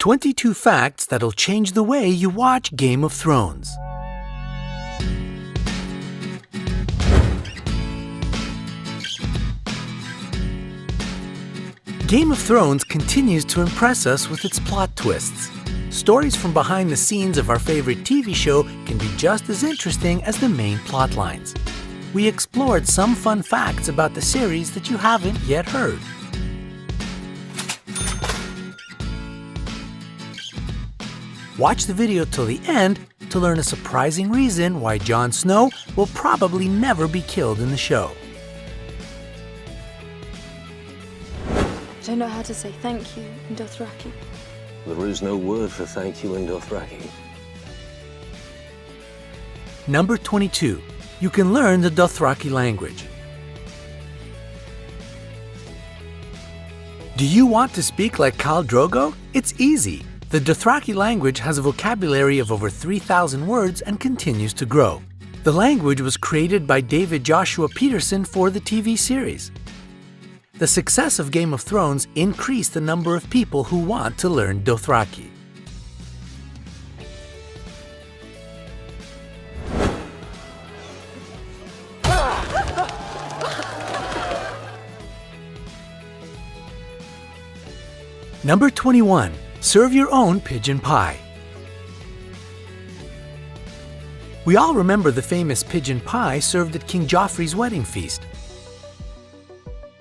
22 facts that'll change the way you watch Game of Thrones. Game of Thrones continues to impress us with its plot twists. Stories from behind the scenes of our favorite TV show can be just as interesting as the main plot lines. We explored some fun facts about the series that you haven't yet heard. Watch the video till the end to learn a surprising reason why Jon Snow will probably never be killed in the show. I don't know how to say thank you in Dothraki. There is no word for thank you in Dothraki. Number 22. You can learn the Dothraki language. Do you want to speak like Khal Drogo? It's easy. The Dothraki language has a vocabulary of over 3,000 words and continues to grow. The language was created by David Joshua Peterson for the TV series. The success of Game of Thrones increased the number of people who want to learn Dothraki. Number 21. Serve your own pigeon pie. We all remember the famous pigeon pie served at King Joffrey's wedding feast.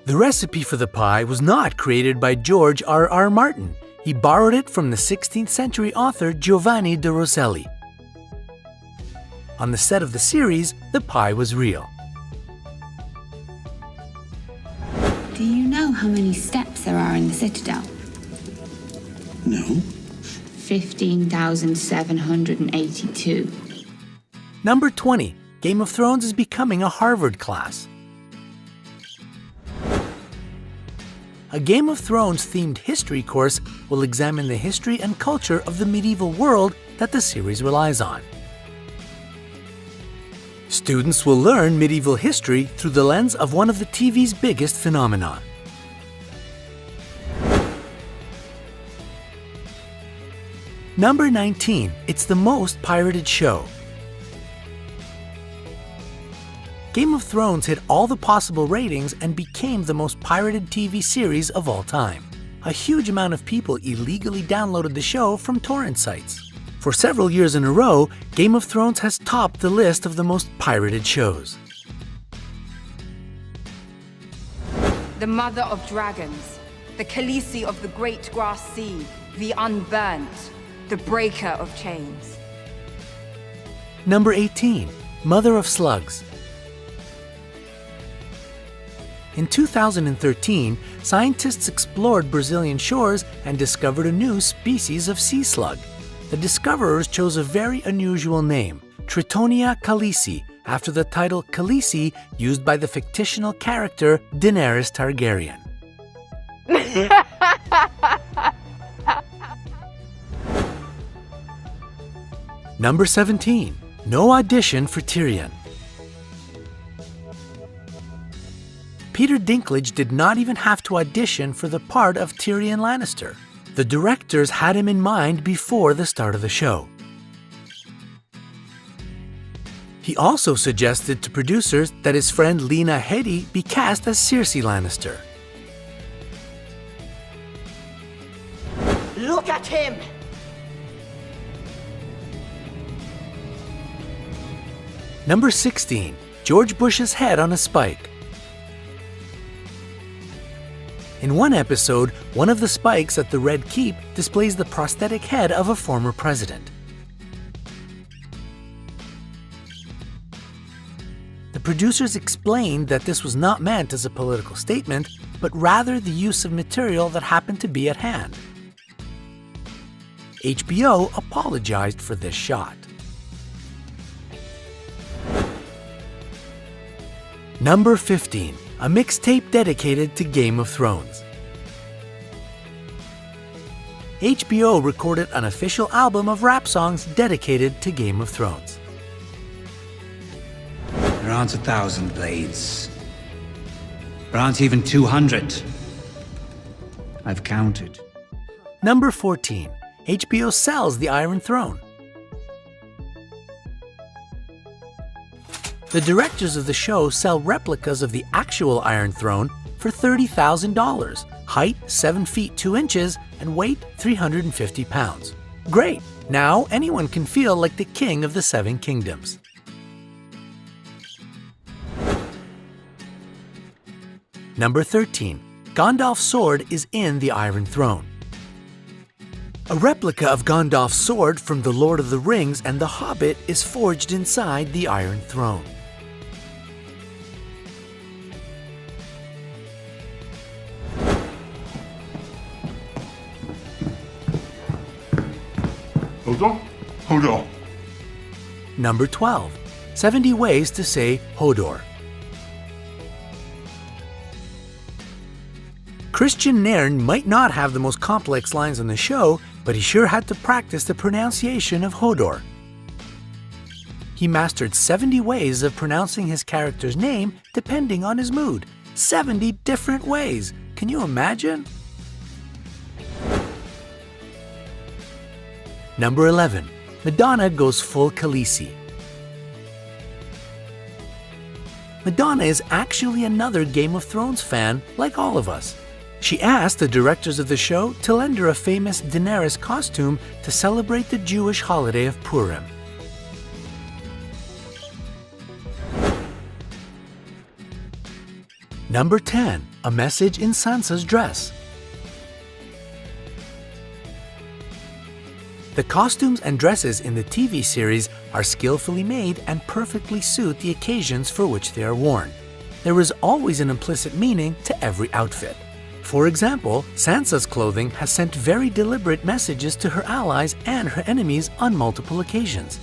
The recipe for the pie was not created by George R.R. Martin. He borrowed it from the 16th century author Giovanni de Rosselli. On the set of the series, the pie was real. Do you know how many steps there are in the Citadel? No. 15,782. Number 20. Game of Thrones is becoming a Harvard class. A Game of Thrones themed history course will examine the history and culture of the medieval world that the series relies on. Students will learn medieval history through the lens of one of the TV's biggest phenomena. Number 19. It's the most pirated show. Game of Thrones hit all the possible ratings and became the most pirated TV series of all time. A huge amount of people illegally downloaded the show from torrent sites. For several years in a row, Game of Thrones has topped the list of the most pirated shows. The mother of dragons, the Khaleesi of the great grass sea, the unburnt, the breaker of chains. Number 18. Mother of Slugs. In 2013, scientists explored Brazilian shores and discovered a new species of sea slug. The discoverers chose a very unusual name, Tritonia khaleesi, after the title Khaleesi used by the fictional character Daenerys Targaryen. Number 17. No audition for Tyrion. Peter Dinklage did not even have to audition for the part of Tyrion Lannister. The directors had him in mind before the start of the show. He also suggested to producers that his friend Lena Headey be cast as Cersei Lannister. Look at him! Number 16. George Bush's head on a spike. In one episode, one of the spikes at the Red Keep displays the prosthetic head of a former president. The producers explained that this was not meant as a political statement, but rather the use of material that happened to be at hand. HBO apologized for this shot. Number 15. A mixtape dedicated to Game of Thrones. HBO recorded an official album of rap songs dedicated to Game of Thrones. There aren't 1,000 blades. There aren't even 200. I've counted. Number 14. HBO sells the Iron Throne. The directors of the show sell replicas of the actual Iron Throne for $30,000, height 7 feet 2 inches, and weight 350 pounds. Great! Now anyone can feel like the king of the Seven Kingdoms. Number 13. Gandalf's sword is in the Iron Throne. A replica of Gandalf's sword from The Lord of the Rings and The Hobbit is forged inside the Iron Throne. Hodor. Number 12. 70 ways to say Hodor. Christian Nairn might not have the most complex lines on the show, but he sure had to practice the pronunciation of Hodor. He mastered 70 ways of pronouncing his character's name depending on his mood. 70 different ways. Can you imagine? Number 11. Madonna goes full Khaleesi. Madonna is actually another Game of Thrones fan, like all of us. She asked the directors of the show to lend her a famous Daenerys costume to celebrate the Jewish holiday of Purim. Number 10. A message in Sansa's dress. The costumes and dresses in the TV series are skillfully made and perfectly suit the occasions for which they are worn. There is always an implicit meaning to every outfit. For example, Sansa's clothing has sent very deliberate messages to her allies and her enemies on multiple occasions.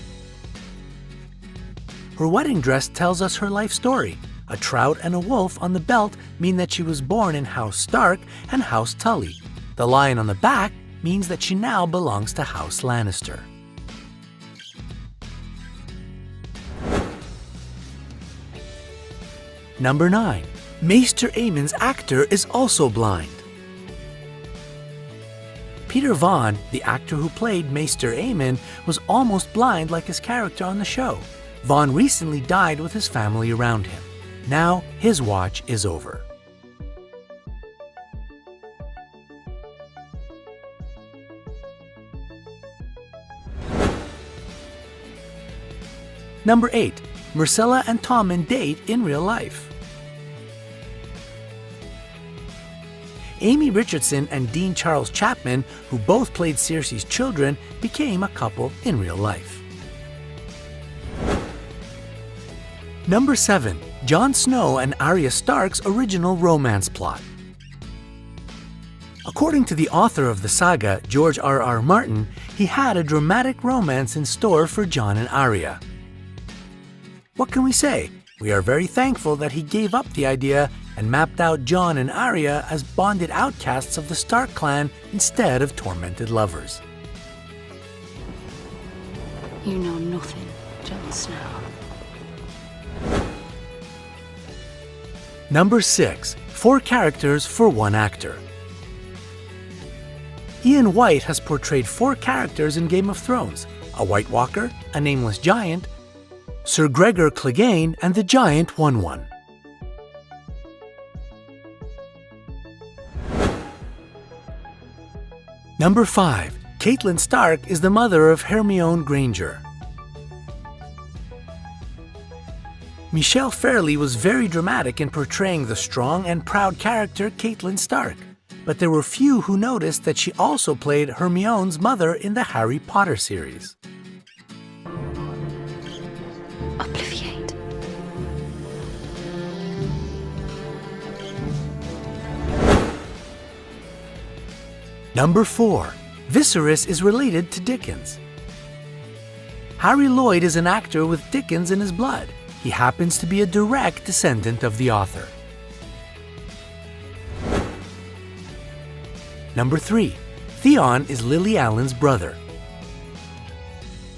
Her wedding dress tells us her life story. A trout and a wolf on the belt mean that she was born in House Stark and House Tully. The lion on the back means that she now belongs to House Lannister. Number 9. Maester Aemon's actor is also blind. Peter Vaughan, the actor who played Maester Aemon, was almost blind like his character on the show. Vaughan recently died with his family around him. Now his watch is over. Number 8. Myrcella and Tommen date in real life. Amy Richardson and Dean Charles Chapman, who both played Cersei's children, became a couple in real life. Number 7. Jon Snow and Arya Stark's original romance plot. According to the author of the saga, George R.R. Martin, he had a dramatic romance in store for Jon and Arya. What can we say? We are very thankful that he gave up the idea and mapped out Jon and Arya as bonded outcasts of the Stark clan instead of tormented lovers. You know nothing, Jon Snow. Number 6. 4 characters for 1 actor. Ian White has portrayed 4 characters in Game of Thrones: a White Walker, a nameless giant, Sir Gregor Clegane, and the giant Wun-Wun. Number 5. Catelyn Stark is the mother of Hermione Granger. Michelle Fairley was very dramatic in portraying the strong and proud character Catelyn Stark, but there were few who noticed that she also played Hermione's mother in the Harry Potter series. Obliviate. Number 4. Viserys is related to Dickens. Harry Lloyd is an actor with Dickens in his blood. He happens to be a direct descendant of the author. Number 3. Theon is Lily Allen's brother.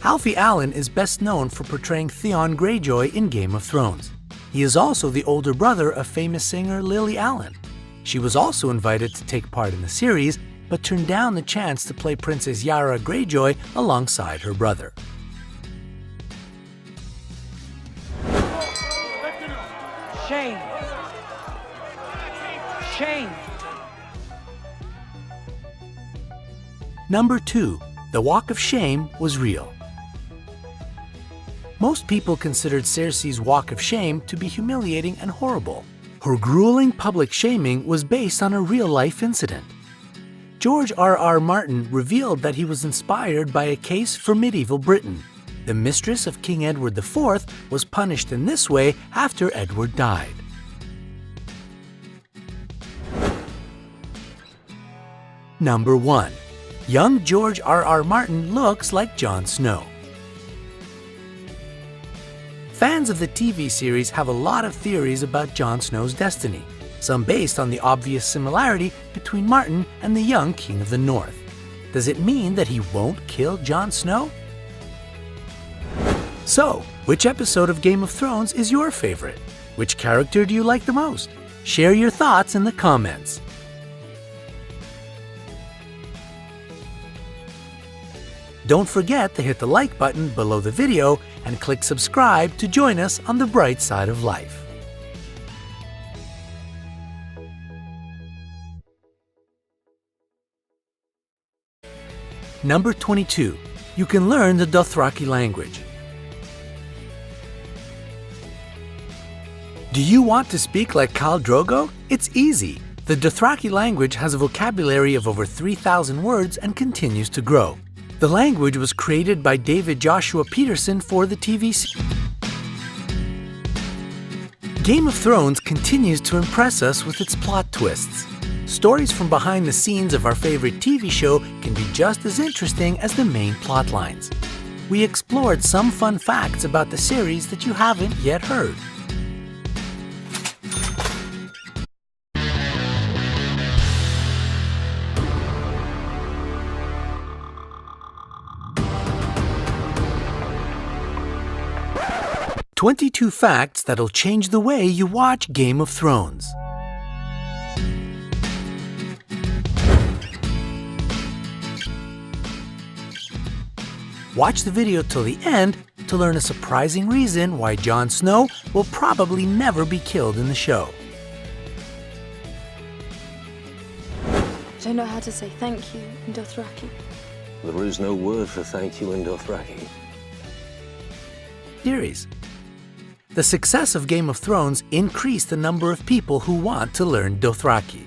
Alfie Allen is best known for portraying Theon Greyjoy in Game of Thrones. He is also the older brother of famous singer Lily Allen. She was also invited to take part in the series, but turned down the chance to play Princess Yara Greyjoy alongside her brother. Shame. Shame. Number 2. The Walk of Shame was real. Most people considered Cersei's Walk of Shame to be humiliating and horrible. Her grueling public shaming was based on a real-life incident. George R.R. Martin revealed that he was inspired by a case from medieval Britain. The mistress of King Edward IV was punished in this way after Edward died. Number 1. Young George R.R. Martin looks like Jon Snow. Fans of the TV series have a lot of theories about Jon Snow's destiny, some based on the obvious similarity between Martin and the young King of the North. Does it mean that he won't kill Jon Snow? So, which episode of Game of Thrones is your favorite? Which character do you like the most? Share your thoughts in the comments. Don't forget to hit the like button below the video and click subscribe to join us on the bright side of life. Number 22. You can learn the Dothraki language. Do you want to speak like Khal Drogo? It's easy. The Dothraki language has a vocabulary of over 3,000 words and continues to grow. The language was created by David Joshua Peterson for the TV series. Game of Thrones continues to impress us with its plot twists. Stories from behind the scenes of our favorite TV show can be just as interesting as the main plot lines. We explored some fun facts about the series that you haven't yet heard. "22 facts that'll change the way you watch Game of Thrones." Watch the video till the end to learn a surprising reason why Jon Snow will probably never be killed in the show. I don't know how to say thank you in Dothraki. There is no word for thank you in Dothraki. Series. The success of Game of Thrones increased the number of people who want to learn Dothraki.